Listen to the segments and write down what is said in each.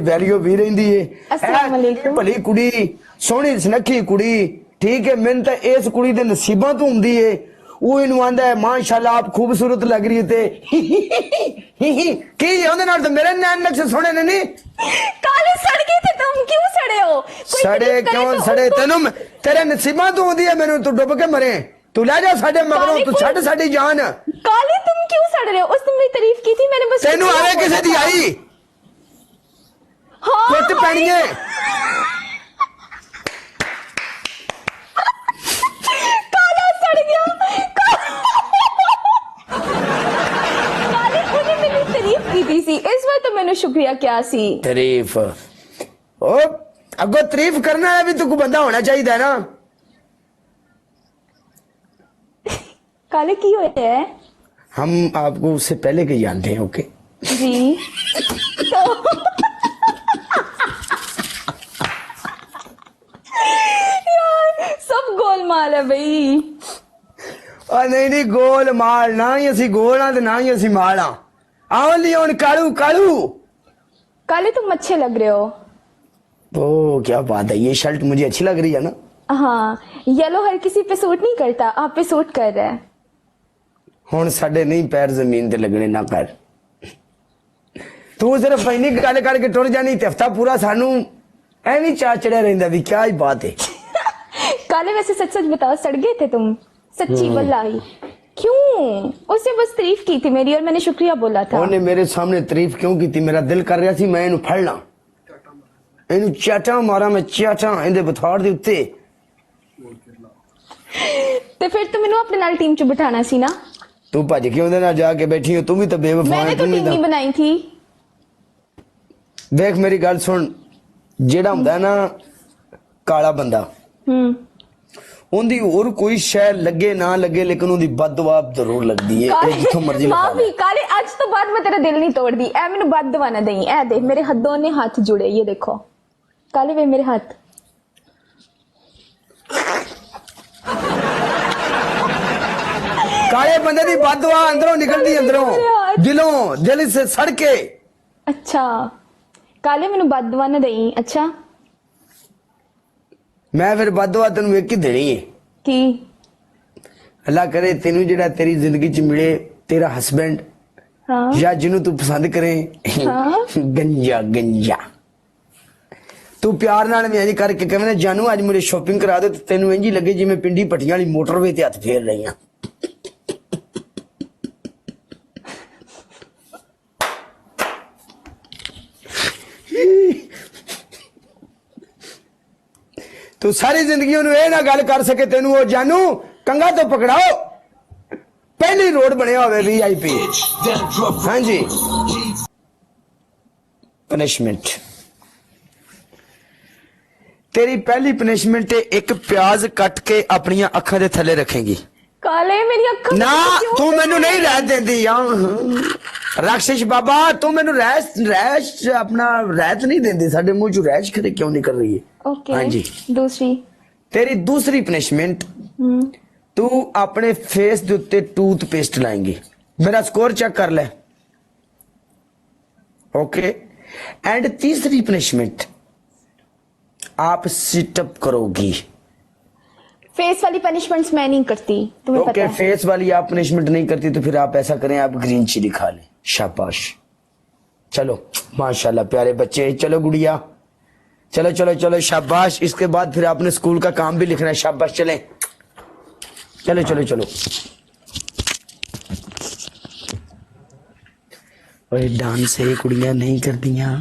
Value भी रही है। अस्सलाम वालेकुम। भली कुड़ी सोहनी सुनखी कुड़ी ठीक है, मैंने तो इस कुड़ी के नसीबा तो होंगी है। वो इनू आंदा है माशाल्लाह आप खूबसूरत लग रही थे की ओदे नाल तो मेरे नैन नक्श सोहने ने नहीं। काले सड़ गए थे तुम, क्यों सड़े हो? कोई सड़े तारीफ करे क्यों तो सड़े उसको- तेनू तेरे नसीबा तो होंगी है, मैनू तू डुब के मरे तू ले जा साडे मगरों काले तू कोई- छड़ साडी जान। काले तुम क्यों सड़ रहे हो? उसने मेरी तारीफ की थी, मैंने बस तेनू आवे किसे दी आई हाँ कुट पैनी है। काला सड़ गया। काले उन्हें मेरी तारीफ की थी सी, इस बार तो मैंने शुक्रिया क्या सी। तारीफ ओ अगो तारीफ करना है भी, तू को बंदा होना चाहिए ना। काले की होए है हम आपको उससे पहले के जानते हैं। ओके जी। यार सब गोलमाल है भाई। और नहीं नहीं गोल माल ना ही असी गोल हाँ ना ही असी माल हाँ। आओ ली हुन कालू कालू। काले तुम अच्छे लग रहे हो। ओ क्या बात है, ये शर्ट मुझे अच्छी लग रही है ना। हाँ येलो हर किसी पे सूट नहीं करता, आप पे सूट कर रहा है। हुन साडे नहीं पैर जमीन ते लगने ना कर। तू सिर्फ पैनी गल करके टुर जानी ते हफ्ता पूरा सानू एवं चा चढ़िया रहिंदा भी क्या ही बात है। काले वैसे सच सच बताओ, सड़ गए थे तुम? सच्ची वल्लाही क्यों? उसने बस तारीफ की थी मेरी और मैंने शुक्रिया बोला था। उन्हें मेरे सामने तारीफ क्यों की थी? मेरा दिल कर रहा सी मैं इनू फड़ना, इनू चाटा मारा, मैं चाटा इंदे बथाड़ दे उत्ते। ਤੇ ਫਿਰ ਤੂੰ ਮੈਨੂੰ ਆਪਣੇ ਨਾਲ ਟੀਮ ਚ ਬਿਠਾਣਾ ਸੀ ਨਾ। तू भज के उहदे नाल जाके बैठी हो, तू भी तो बेवफा मैंने है। तो तू भी टीम नहीं तो बनाई थी। देख मेरी गल सुन, जेड़ा हुंदा ना काला बंदा उनदी और कोई शय लगे ना लगे लेकिन उनदी बददुआ जरूर लगदी है। ये जिथों मर्जी लगा माफी काले, आज तो बाद मैं तेरा दिल नहीं तोड़दी। ए मैनू बददुआ ना दई। ए देख मेरे हाथ, दोनों हाथ जुड़े, ये देखो काले वे मेरे हाथ। काले बंदे दी बददुआ अंदरों निकलदी, अंदरों दिलों दिल से सड़ के। अच्छा काले मैनू बददुआ ना दई। अच्छा मैं फिर बददुआ तेनू एक ही देनी है। की अल्लाह करे तेनू जेड़ा तेरी जिंदगी च मिले तेरा हस्बैंड हाँ या जिन्हों तू पसंद करे हाँ। गंजा गंजा। तू प्यार नाल मैं इंज करके कहना जानू आज मेरी शॉपिंग करा दे, तो तेनू इंज ही लगे जिवें पिंडी पट्टियां वाली मोटरवे ते हथ फेर रही हां। तू सारी जिंदगी ओनू ये ना गल कर सके तेनू ओ जानू कंगा तो पकड़ाओ। पहली रोड बनया होवे VIP। हाँ जी पनिशमेंट तेरी पहली पनिशमेंट एक प्याज कट के अपनी अखा दे थले रखेगी। काले मेरी अखा ना तू मैनू नहीं रह देंदी राक्षस बाबा, तू मैनू रैश अपना रहत नहीं देंदी। साडे मुंह चो रैश खरे क्यों निकल रही है? ओके हाँ जी दूसरी तेरी दूसरी पनिशमेंट, तू अपने फेस दे उत्ते टूथपेस्ट लाएंगी। मेरा स्कोर चेक कर ले। ओके एंड तीसरी पनिशमेंट आप सिटअप करोगी। फेस वाली पनिशमेंट्स मैं नहीं करती, तुम्हें पता ओके है। फेस वाली आप पनिशमेंट नहीं करती तो फिर आप ऐसा करें, आप ग्रीन चिली खा लें। शाबाश चलो माशाल्लाह प्यारे बच्चे। चलो गुड़िया चलो चलो चलो शाबाश। इसके बाद फिर आपने स्कूल का काम भी लिखना है। शाबाश चलें चलो चलो चलो। ओए डांस ये कुड़ियां नहीं करदियां,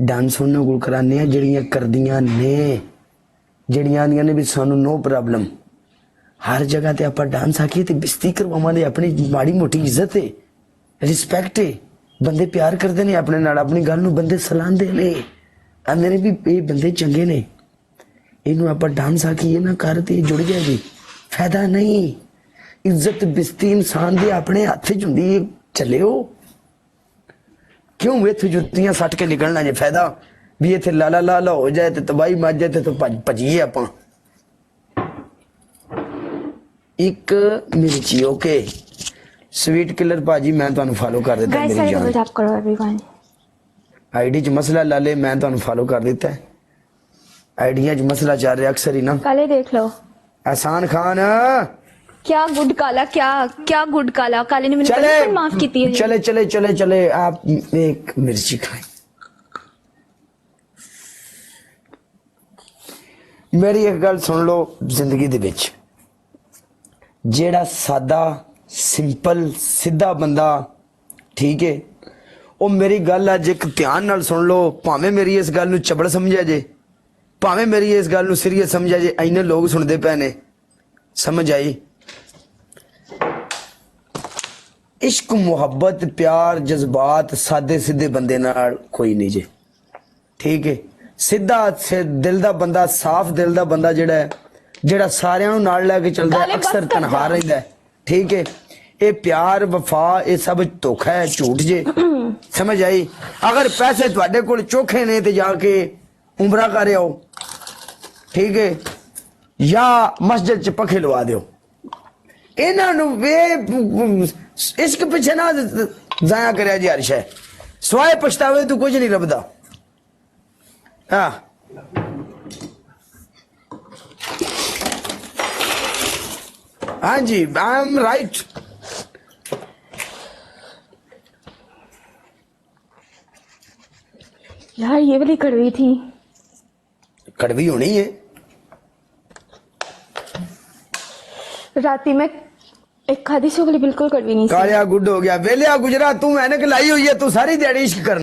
डांस उन्हां कोल कराने आ ਜਿਹੜੀਆਂ ਕਰਦੀਆਂ ਨੇ, ਜਿਹੜੀਆਂ ਆਂਦੀਆਂ ਨੇ ਵੀ ਸਾਨੂੰ नो प्रॉब्लम। हर जगह ते ਆਪਾਂ डांस आखिए ते बेइज्जती करवावांगे। अपनी माड़ी मोटी इज्जत है, रिस्पेक्ट है। बंदे प्यार करते ने अपने नाल, अपनी गल नूं बंदे सलाहंदे ने, आंदे ने भी ये बंदे चंगे ने। इनू आप डांस आखिए ना कर ते जुड़ जाएगी, फायदा नहीं। इज्जत बेइज्जती इंसान दे अपने हथ च हुंदी है। चलियो क्यों इत्थे जुत्तियां सट के निकलना जे फायदा भी इत्थे लाला लाला हो जाए तो तबाही मच जाए तो भजीए आपां। एक मिर्ची ओके स्वीट किलर भाजी मैं तुहानू फॉलो कर देता गाइस मेरी सारे जान। डबल टैप करो एवरीवन। आईडी च मसला ला ले, मैं तुहानू फॉलो कर दिता है। आईडिया च मसला चल रहा अक्सर ही ना। काले देख लो एहसान खान क्या गुड काला, क्या क्या गुड काला। काले ने मैंने चले कभी माफ की थी। चले चले चले चले आप एक मिर्ची खाएं। मेरी एक गल सुन लो, जिंदगी दे विच जेड़ा सादा सिंपल सीधा बंदा, ठीक है, वो मेरी गल अज एक ध्यान नाल सुन लो, भावें मेरी इस गल नू चबड़ समझिया जे, भावें मेरी इस गल नू सीरियस समझिया जे, इन्ने लोग सुनते पे ने, समझ आई? इश्क मुहब्बत प्यार जज्बात सादे सीधे बंदे नाल कोई नहीं जे, ठीक है। सीधा से दिल दा बंदा, साफ दिल दा बंदा जेड़ा है, जेड़ा सारियां नू नाल लेके चलदा है, अक्सर तनहा रहिंदा है, ठीक है। ये प्यार वफा ये सब धोखा है, झूठ जे, समझ आई? अगर पैसे तुहाडे कोल चोखे ने ते जाके उमरा कर आओ, ठीक है, या मस्जिद च पखे लवा दियो। इन्हां नू वे इश्क पिछे ना जाया करया जी हर शै, सवाए पछतावे तू कुछ नहीं लभदा। हाँ हाँ जी, आई एम राइट। यार ये वाली कड़वी थी। कड़वी होनी है। राती में एक खादी से वाली बिल्कुल कड़वी नहीं थी। कालिया गुड हो गया, वेलिया गुजरा, तू मैंने लाई हुई है, तू सारी दिहाड़ी इश्क कर